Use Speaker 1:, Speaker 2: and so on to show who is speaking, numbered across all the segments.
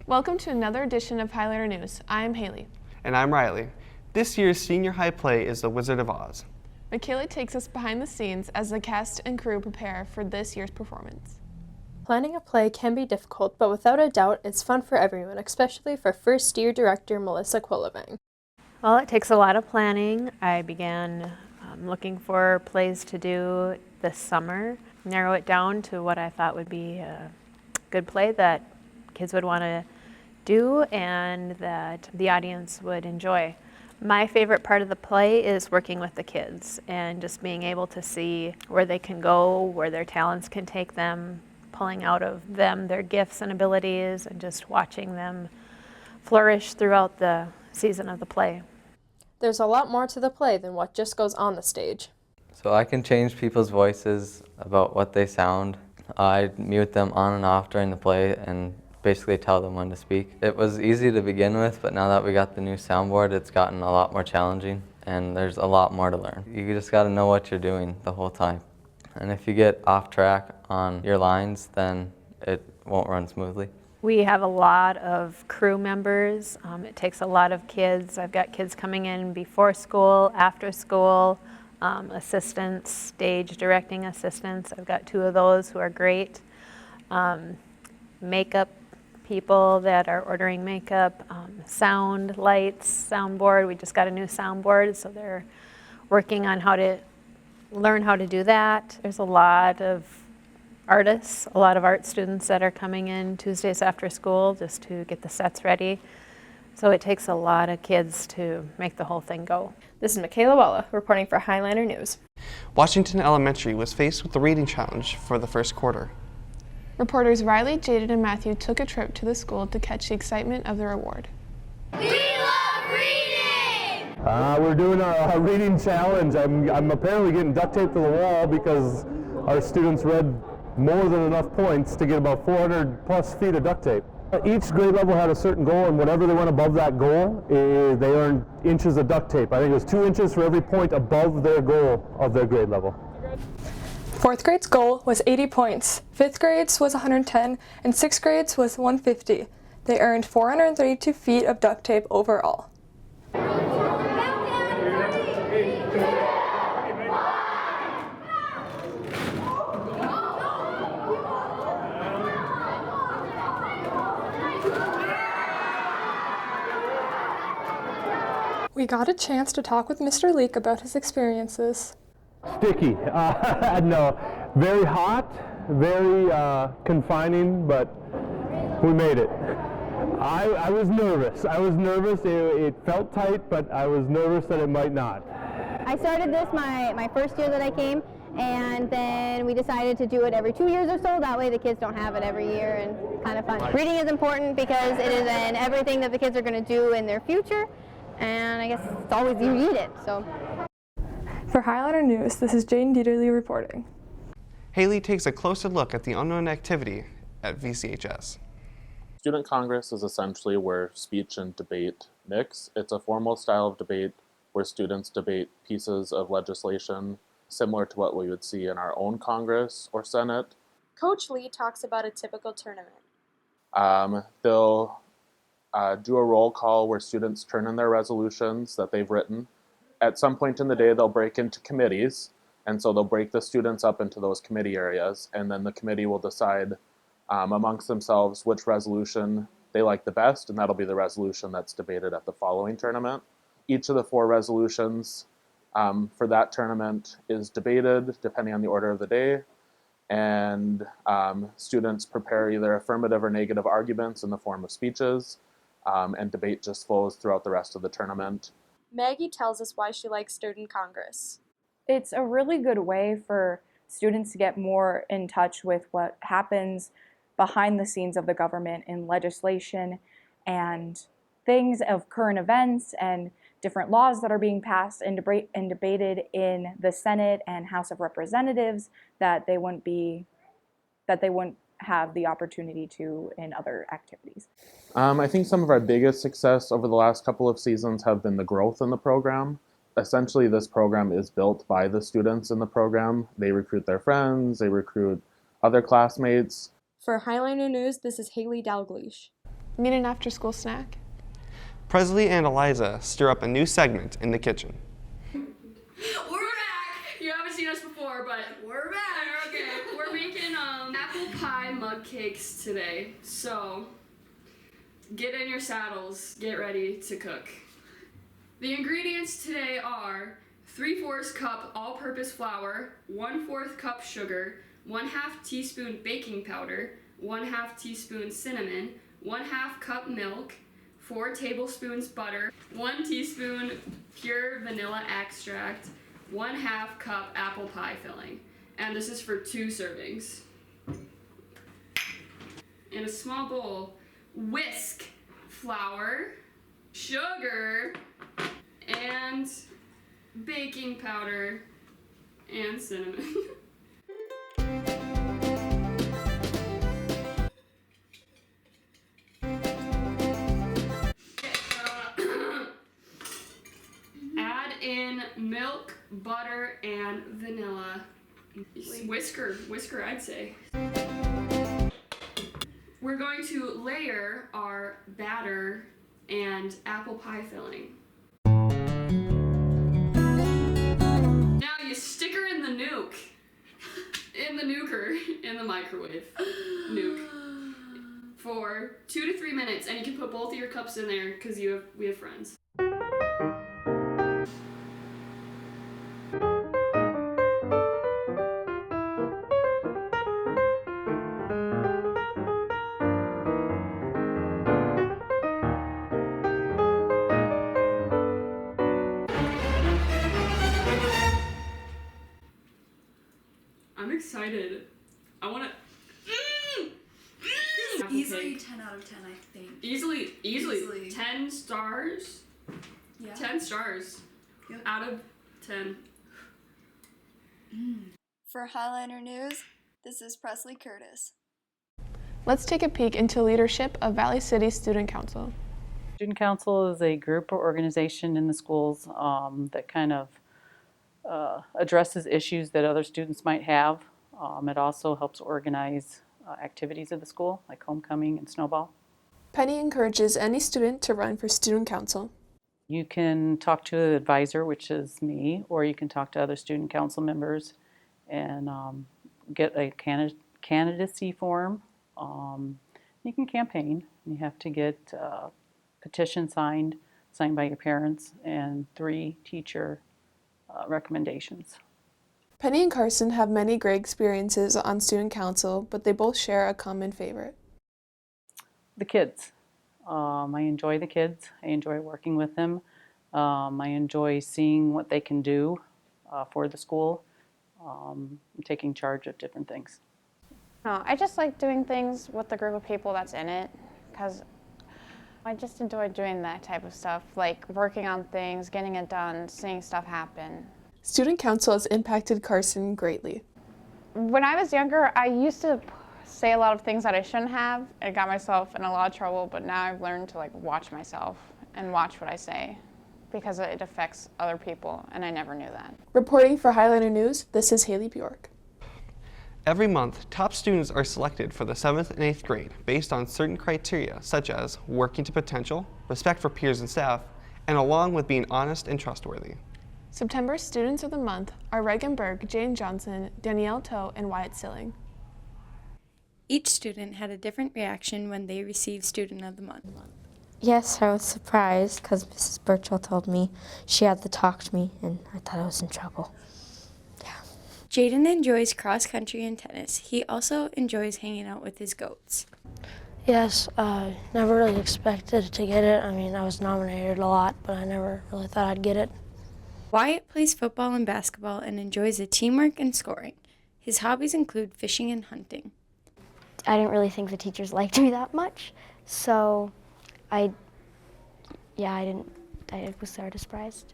Speaker 1: Welcome to another edition of Highliner News. I am Haley.
Speaker 2: And I'm Riley. This year's senior high play is The Wizard of Oz.
Speaker 1: Michaela takes us behind the scenes as the cast and crew prepare for this year's performance.
Speaker 3: Planning a play can be difficult, but without a doubt, it's fun for everyone, especially for first-year director Melissa Quillivang.
Speaker 4: Well, it takes a lot of planning. I began looking for plays to do this summer, narrow it down to what I thought would be a good play that kids would want to do and that the audience would enjoy. My favorite part of the play is working with the kids and just being able to see where they can go, where their talents can take them, pulling out of them their gifts and abilities, and just watching them flourish throughout the season of the play.
Speaker 3: There's a lot more to the play than what just goes on the stage.
Speaker 5: So I can change people's voices about what they sound. I mute them on and off during the play and basically tell them when to speak. It was easy to begin with, but now that we got the new soundboard, it's gotten a lot more challenging and there's a lot more to learn. You just got to know what you're doing the whole time. And if you get off track on your lines, then it won't run smoothly.
Speaker 4: We have a lot of crew members. It takes a lot of kids. I've got kids coming in before school, after school, assistants, stage directing assistants. I've got 2 of those who are great. Makeup people that are ordering makeup, sound, lights, soundboard. We just got a new soundboard, so they're working on how to learn how to do that. There's a lot of artists, a lot of art students that are coming in Tuesdays after school just to get the sets ready. So it takes a lot of kids to make the whole thing go.
Speaker 3: This is Michaela Walla reporting for Highliner News.
Speaker 2: Washington Elementary was faced with the reading challenge for the first quarter.
Speaker 1: Reporters Riley, Jaden, and Matthew took a trip to the school to catch the excitement of their award.
Speaker 6: We love reading!
Speaker 7: We're doing a reading challenge. I'm apparently getting duct taped to the wall because our students read more than enough points to get about 400 plus feet of duct tape. Each grade level had a certain goal, and whatever they went above that goal, they earned inches of duct tape. I think it was 2 inches for every point above their goal of their grade level.
Speaker 8: 4th grade's goal was 80 points, 5th grade's was 110, and 6th grade's was 150. They earned 432 feet of duct tape overall. We got a chance to talk with Mr. Leek about his experiences.
Speaker 7: Sticky. No, very hot, very confining, but we made it. I was nervous. It felt tight, but I was nervous that it might not.
Speaker 6: I started this my first year that I came, and then we decided to do it every 2 years or so. That way the kids don't have it every year, and kind of fun. Reading is important because it is in everything that the kids are going to do in their future, and I guess it's always you need it. So.
Speaker 8: For Highliner News, this is Jane Dieterle reporting.
Speaker 2: Haley takes a closer look at the unknown activity at VCHS.
Speaker 9: Student Congress is essentially where speech and debate mix. It's a formal style of debate where students debate pieces of legislation similar to what we would see in our own Congress or Senate.
Speaker 10: Coach Lee talks about a typical tournament.
Speaker 9: They'll do a roll call where students turn in their resolutions that they've written. At some point in the day, they'll break into committees, and so they'll break the students up into those committee areas, and then the committee will decide amongst themselves which resolution they like the best, and that'll be the resolution that's debated at the following tournament. Each of the 4 resolutions for that tournament is debated depending on the order of the day, and students prepare either affirmative or negative arguments in the form of speeches, and debate just flows throughout the rest of the tournament.
Speaker 10: Maggie tells us why she likes Student Congress.
Speaker 11: It's a really good way for students to get more in touch with what happens behind the scenes of the government in legislation and things of current events and different laws that are being passed and debated in the Senate and House of Representatives that they wouldn't have the opportunity to in other activities.
Speaker 9: I think some of our biggest success over the last couple of seasons have been the growth in the program. Essentially, this program is built by the students in the program. They recruit their friends, they recruit other classmates.
Speaker 10: For Highliner News, this is Haley Dalgleish.
Speaker 1: Meet an after-school snack.
Speaker 2: Presley and Eliza stir up a new segment in the kitchen.
Speaker 12: We're back! You haven't seen us before, but we're back! Okay, we're making apple pie mug cakes today. So, get in your saddles, get ready to cook. The ingredients today are 3/4 cup all-purpose flour, 1/4 cup sugar, 1/2 teaspoon baking powder, 1/2 teaspoon cinnamon, 1/2 cup milk, 4 tablespoons butter, 1 teaspoon pure vanilla extract, 1/2 cup apple pie filling. And this is for 2 servings. In a small bowl, whisk flour, sugar, and baking powder, and cinnamon. Add in milk, butter, and vanilla. Whisker, I'd say. We're going to layer our batter and apple pie filling. Now you stick her in the nuke. In the nuker, in the microwave. Nuke. For 2 to 3 minutes, and you can put both of your cups in there because we have friends. I'm excited. I want to.
Speaker 13: Easily 10 out of 10, I think.
Speaker 12: Easily. 10 stars.
Speaker 13: Yeah.
Speaker 12: 10 stars.
Speaker 13: Yep.
Speaker 12: Out of 10.
Speaker 14: For Highliner News, this is Presley Curtis.
Speaker 1: Let's take a peek into leadership of Valley City Student Council.
Speaker 15: Student Council is a group or organization in the schools that kind of addresses issues that other students might have. It also helps organize activities of the school, like homecoming and snowball.
Speaker 1: Penny encourages any student to run for student council.
Speaker 15: You can talk to an advisor, which is me, or you can talk to other student council members and get a candidacy form. You can campaign. You have to get a petition signed by your parents, and 3 teacher recommendations.
Speaker 1: Penny and Carson have many great experiences on student council, but they both share a common favorite.
Speaker 15: The kids. I enjoy the kids. I enjoy working with them. I enjoy seeing what they can do for the school, taking charge of different things.
Speaker 16: No, I just like doing things with the group of people that's in it, because I just enjoy doing that type of stuff, like working on things, getting it done, seeing stuff happen.
Speaker 1: Student council has impacted Carson greatly.
Speaker 16: When I was younger, I used to say a lot of things that I shouldn't have. It got myself in a lot of trouble, but now I've learned to watch myself and watch what I say, because it affects other people, and I never knew that.
Speaker 1: Reporting for Highliner News, this is Haley Bjork.
Speaker 2: Every month, top students are selected for the 7th and 8th grade based on certain criteria such as working to potential, respect for peers and staff, and along with being honest and trustworthy.
Speaker 1: September's Students of the Month are Reagan Berg, Jane Johnson, Danielle Toe, and Wyatt Silling.
Speaker 17: Each student had a different reaction when they received Student of the Month.
Speaker 18: Yes, I was surprised because Mrs. Burchell told me she had to talk to me, and I thought I was in trouble.
Speaker 17: Jaden enjoys cross country and tennis. He also enjoys hanging out with his goats.
Speaker 18: Yes, never really expected to get it. I mean, I was nominated a lot, but I never really thought I'd get it.
Speaker 17: Wyatt plays football and basketball and enjoys the teamwork and scoring. His hobbies include fishing and hunting.
Speaker 19: I didn't really think the teachers liked me that much, so I was sort of surprised.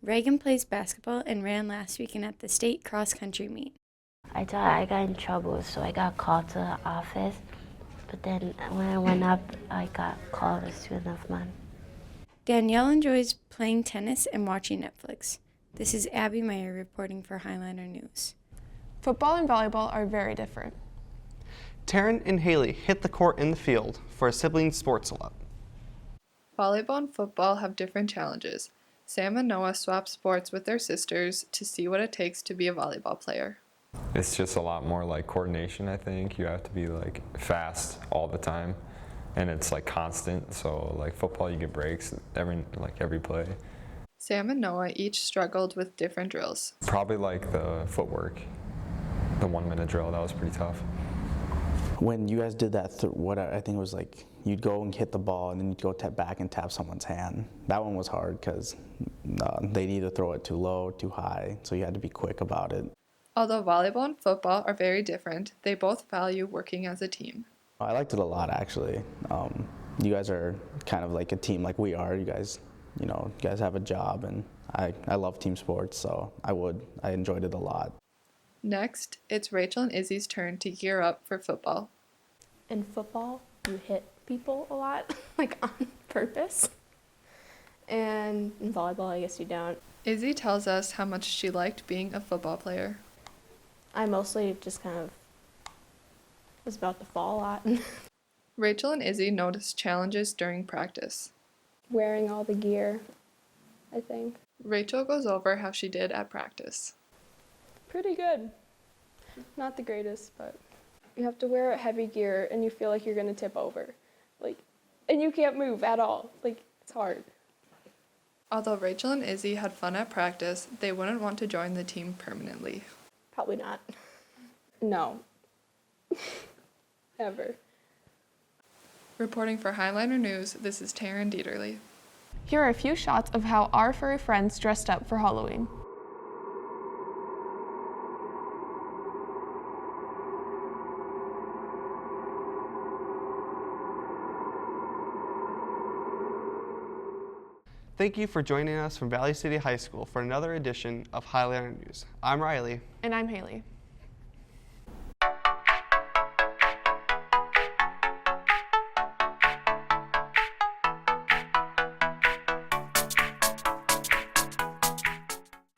Speaker 17: Reagan plays basketball and ran last weekend at the state cross-country meet.
Speaker 19: I thought I got in trouble, so I got called to the office. But then when I went up, I got called a Student of the Month.
Speaker 17: Danielle enjoys playing tennis and watching Netflix. This is Abby Meyer reporting for Highliner News.
Speaker 1: Football and volleyball are very different.
Speaker 2: Taryn and Haley hit the court in the field for a sibling sports club.
Speaker 20: Volleyball and football have different challenges. Sam and Noah swap sports with their sisters to see what it takes to be a volleyball player.
Speaker 21: It's just a lot more like coordination, I think. You have to be like fast all the time, and it's like constant. So like football, you get breaks every play.
Speaker 20: Sam and Noah each struggled with different drills.
Speaker 21: Probably like the footwork, the 1 minute drill, that was pretty tough.
Speaker 22: When you guys did that, what I think it was like, you'd go and hit the ball and then you'd go back and tap someone's hand. That one was hard because they'd either throw it too low, too high, so you had to be quick about it.
Speaker 20: Although volleyball and football are very different, they both value working as a team.
Speaker 22: I liked it a lot, actually. You guys are kind of like a team like we are. You guys have a job, and I love team sports, so I enjoyed it a lot.
Speaker 20: Next, it's Rachel and Izzy's turn to gear up for football.
Speaker 3: In football, you hit people a lot, like on purpose. And in volleyball, I guess you don't.
Speaker 20: Izzy tells us how much she liked being a football player.
Speaker 3: I mostly just kind of was about to fall a lot.
Speaker 20: Rachel and Izzy noticed challenges during practice.
Speaker 8: Wearing all the gear, I think.
Speaker 20: Rachel goes over how she did at practice.
Speaker 8: Pretty good. Not the greatest, but you have to wear heavy gear and you feel like you're going to tip over. And you can't move at all. It's hard.
Speaker 20: Although Rachel and Izzy had fun at practice, they wouldn't want to join the team permanently.
Speaker 8: Probably not. No. Ever.
Speaker 20: Reporting for Highliner News, this is Taryn Dieterle.
Speaker 1: Here are a few shots of how our furry friends dressed up for Halloween.
Speaker 2: Thank you for joining us from Valley City High School for another edition of Highliner News. I'm Riley.
Speaker 1: And I'm Haley.